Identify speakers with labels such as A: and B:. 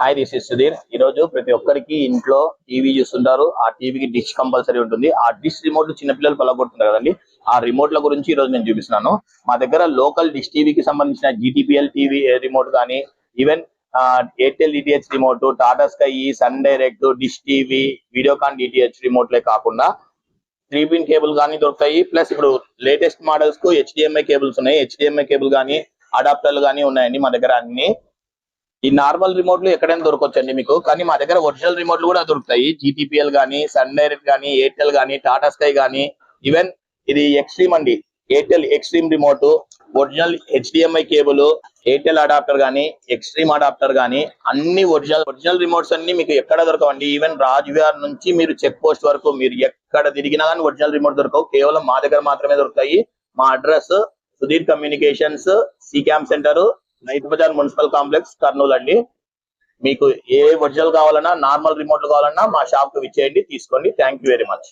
A: Hi, this is Sudheer. ఈ రోజు ప్రతి ఒక్కరికి ఇంట్లో టీవీ చూస్తుంటారు. ఆ టీవీకి డిష్ కంపల్సరీ ఉంటుంది. ఆ డిష్ రిమోట్ చిన్నపిల్లలు పలగొడుతుంటారు కదండి. ఆ రిమోట్ల గురించి ఈ రోజు నేను చూపిస్తున్నాను. మా దగ్గర లోకల్ డిష్ టీవీకి సంబంధించిన జీటీపీఎల్ టీవీ రిమోట్ కానీ, even Airtel DTH remote, Tata Sky, Sun Direct, Dish TV, Videocon DTH రిమోట్లే కాకుండా 3 పిన్ కేబుల్ కానీ దొరుకుతాయి. ప్లస్ ఇప్పుడు లేటెస్ట్ మోడల్స్ కు హెచ్డిఎంఐ కేబుల్స్ ఉన్నాయి. హెచ్డిఎంఐ కేబుల్ కానీ, అడాప్టర్లు కానీ ఉన్నాయండి మా దగ్గర అన్ని. ఈ నార్మల్ రిమోట్లు ఎక్కడైనా దొరకొచ్చండి మీకు, కానీ మా దగ్గర ఒరిజినల్ రిమోట్లు కూడా దొరుకుతాయి. జీటీపీఎల్ కానీ, సన్ డైరెక్ట్ కానీ, ఎయిర్టెల్ కానీ, టాటా స్కై కానీ, ఈవెన్ ఇది ఎక్స్ట్రీమ్ అండి, Airtel extreme remote, original HDMI cable, Airtel adapter కానీ, ఎక్స్ట్రీమ్ అడాప్టర్ కానీ, అన్ని ఒరిజినల్ రిమోట్స్ అన్ని మీకు ఎక్కడ దొరకవండి. ఈవెన్ రాజ్విహార్ నుంచి మీరు చెక్ పోస్ట్ వరకు మీరు ఎక్కడ తిరిగినా కానీ ఒరిజినల్ రిమోట్ దొరకవు. కేవలం మా దగ్గర మాత్రమే దొరుకుతాయి. మా address Sudheer communications, C camp centre, night bazaar municipal complex, Kurnool అండి. మీకు ఏ ఒరిజినల్ కావాలన్నా, నార్మల్ రిమోట్లు కావాలన్నా మా షాప్ కు విచ్చేయండి, తీసుకోండి. Thank you very much.